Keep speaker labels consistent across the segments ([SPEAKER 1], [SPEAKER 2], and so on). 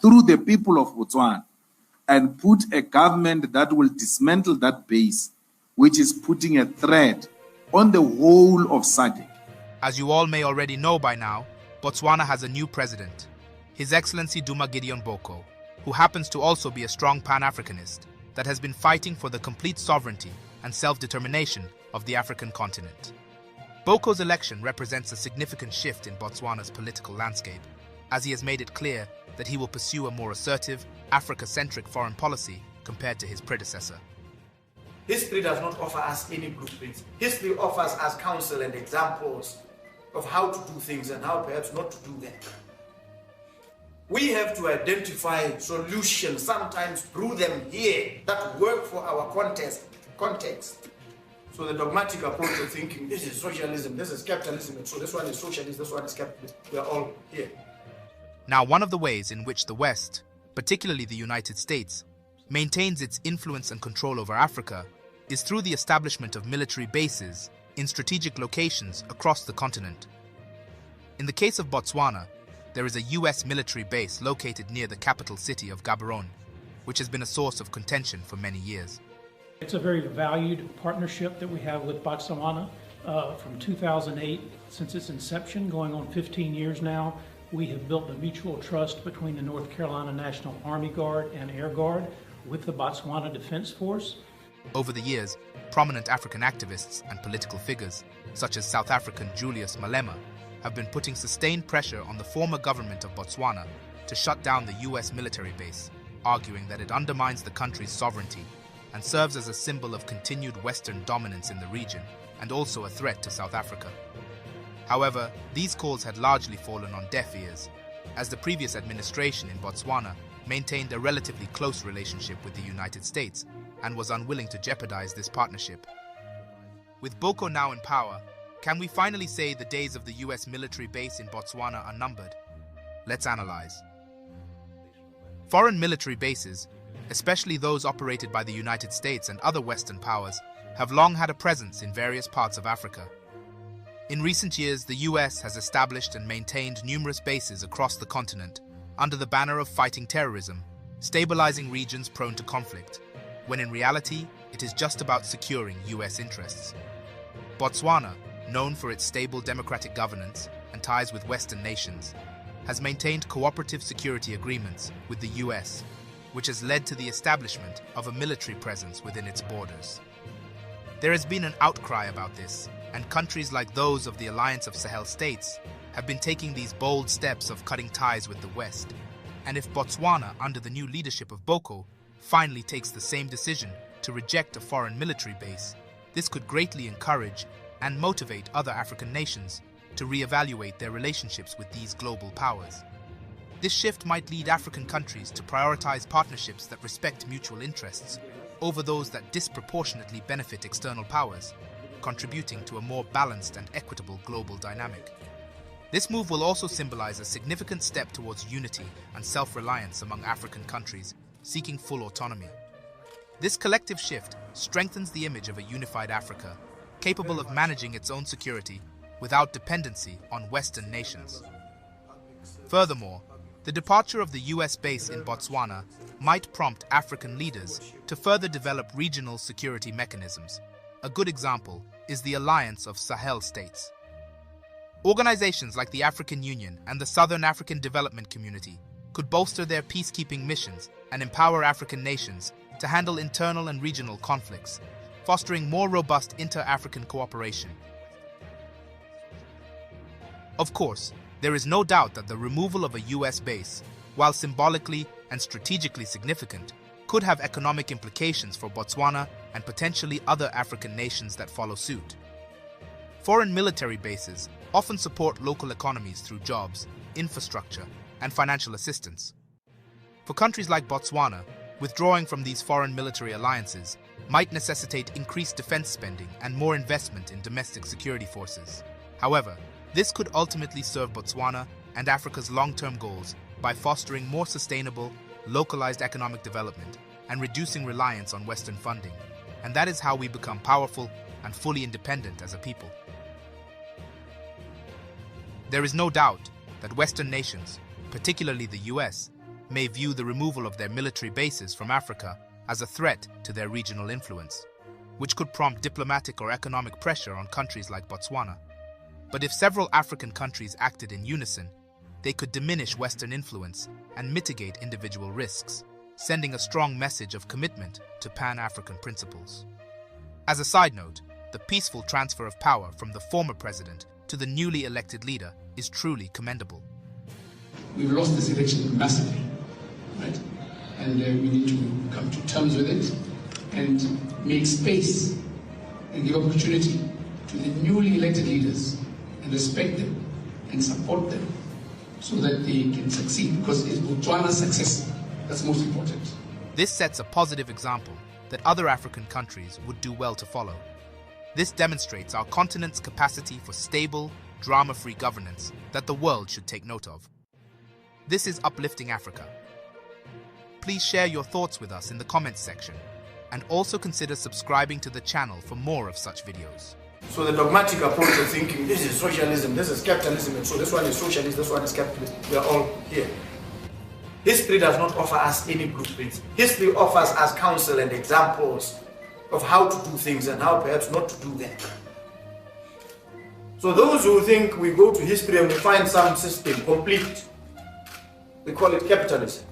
[SPEAKER 1] through the people of Botswana and put a government that will dismantle that base, which is putting a threat on the whole of SADC.
[SPEAKER 2] As you all may already know by now, Botswana has a new president, His Excellency Duma Boko, who happens to also be a strong Pan-Africanist that has been fighting for the complete sovereignty and self-determination of the African continent. Boko's election represents a significant shift in Botswana's political landscape, as he has made it clear that he will pursue a more assertive, Africa-centric foreign policy compared to his predecessor.
[SPEAKER 3] History does not offer us any blueprints. History offers us counsel and examples of how to do things and how perhaps not to do them. We have to identify solutions, sometimes brew them here, that work for our context. So the dogmatic approach of thinking, this is socialism, this is capitalism, and so this one is socialist, this one is capitalist, we are all here.
[SPEAKER 2] Now, one of the ways in which the West, particularly the United States, maintains its influence and control over Africa is through the establishment of military bases in strategic locations across the continent. In the case of Botswana, there is a US military base located near the capital city of Gaborone, which has been a source of contention for many years.
[SPEAKER 4] It's a very valued partnership that we have with Botswana from 2008, since its inception, going on 15 years now. We have built a mutual trust between the North Carolina National Army Guard and Air Guard with the Botswana Defense Force.
[SPEAKER 2] Over the years, prominent African activists and political figures, such as South African Julius Malema, have been putting sustained pressure on the former government of Botswana to shut down the US military base, arguing that it undermines the country's sovereignty and serves as a symbol of continued Western dominance in the region and also a threat to South Africa. However, these calls had largely fallen on deaf ears, as the previous administration in Botswana maintained a relatively close relationship with the United States and was unwilling to jeopardize this partnership. With Boko now in power, can we finally say the days of the US military base in Botswana are numbered? Let's analyze. Foreign military bases, especially those operated by the United States and other Western powers, have long had a presence in various parts of Africa. In recent years, the US has established and maintained numerous bases across the continent under the banner of fighting terrorism, stabilizing regions prone to conflict, when in reality, it is just about securing US interests. Botswana, known for its stable democratic governance and ties with Western nations, has maintained cooperative security agreements with the US, which has led to the establishment of a military presence within its borders. There has been an outcry about this, and countries like those of the Alliance of Sahel States have been taking these bold steps of cutting ties with the West. And if Botswana, under the new leadership of Boko, finally takes the same decision to reject a foreign military base, this could greatly encourage and motivate other African nations to reevaluate their relationships with these global powers. This shift might lead African countries to prioritize partnerships that respect mutual interests over those that disproportionately benefit external powers, contributing to a more balanced and equitable global dynamic. This move will also symbolize a significant step towards unity and self-reliance among African countries seeking full autonomy. This collective shift strengthens the image of a unified Africa, capable of managing its own security without dependency on Western nations. Furthermore, the departure of the US base in Botswana might prompt African leaders to further develop regional security mechanisms. A good example is the Alliance of Sahel States. Organizations like the African Union and the Southern African Development Community could bolster their peacekeeping missions and empower African nations to handle internal and regional conflicts, fostering more robust inter-African cooperation. Of course, there is no doubt that the removal of a US base, while symbolically and strategically significant, could have economic implications for Botswana and potentially other African nations that follow suit. Foreign military bases often support local economies through jobs, infrastructure, and financial assistance. For countries like Botswana, withdrawing from these foreign military alliances might necessitate increased defense spending and more investment in domestic security forces. However, this could ultimately serve Botswana and Africa's long-term goals by fostering more sustainable, localized economic development and reducing reliance on Western funding. And that is how we become powerful and fully independent as a people. There is no doubt that Western nations, particularly the US, may view the removal of their military bases from Africa as a threat to their regional influence, which could prompt diplomatic or economic pressure on countries like Botswana. But if several African countries acted in unison, they could diminish Western influence and mitigate individual risks, sending a strong message of commitment to Pan-African principles. As a side note, the peaceful transfer of power from the former president to the newly elected leader is truly commendable.
[SPEAKER 5] We've lost this election massively, right? And we need to come to terms with it and make space and give opportunity to the newly elected leaders and respect them and support them so that they can succeed, because it's Botswana's success that's most important.
[SPEAKER 2] This sets a positive example that other African countries would do well to follow. This demonstrates our continent's capacity for stable, drama-free governance that the world should take note of. This is Uplifting Africa. Please share your thoughts with us in the comments section, and also consider subscribing to the channel for more of such videos.
[SPEAKER 3] So the dogmatic approach of thinking, this is socialism, this is capitalism, and so this one is socialist, this one is capitalist, we are all here. History does not offer us any blueprints. History offers us counsel and examples of how to do things and how perhaps not to do them. So those who think we go to history and we find some system complete, we call it capitalism.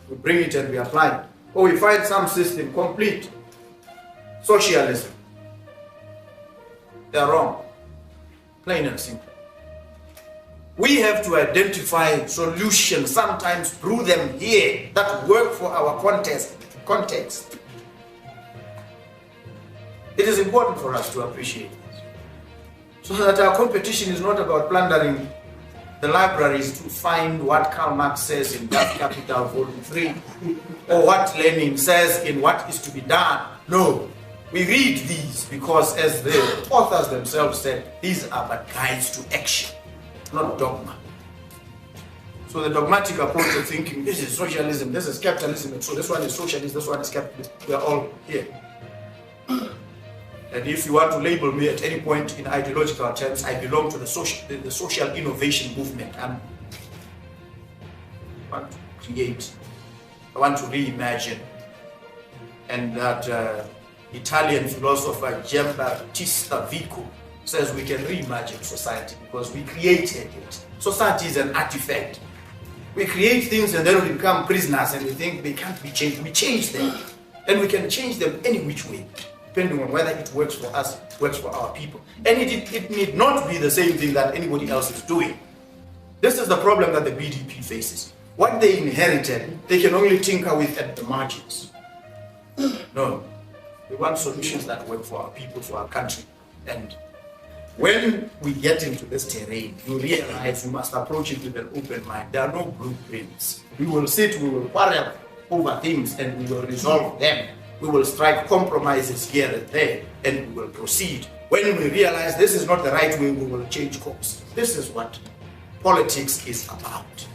[SPEAKER 3] We bring it and we apply it. Or we find some system complete, socialism. They are wrong, plain and simple. We have to identify solutions, sometimes brew them here, that work for our context. It is important for us to appreciate this, so that our competition is not about plundering the libraries to find what Karl Marx says in Das Kapital Volume 3, or what Lenin says in What is to be Done. No, we read these because, as the authors themselves said, these are but guides to action, not dogma. So the dogmatic approach of thinking, this is socialism, this is capitalism, and so this one is socialist, this one is capitalist, we are all here. And if you want to label me at any point in ideological terms, I belong to the social innovation movement. I want to create, I want to reimagine. And that Italian philosopher Giambattista Vico says we can reimagine society because we created it. Society is an artifact. We create things and then we become prisoners and we think they can't be changed. We change them, and we can change them any which way, depending on whether it works for us, works for our people. And it need not be the same thing that anybody else is doing. This is the problem that the BDP faces. What they inherited, they can only tinker with at the margins. No, we want solutions that work for our people, for our country. And when we get into this terrain, you realize we must approach it with an open mind. There are no blueprints. We will sit, we will quarrel over things, and we will resolve them. We will strike compromises here and there, and we will proceed. When we realize this is not the right way, we will change course. This is what politics is about.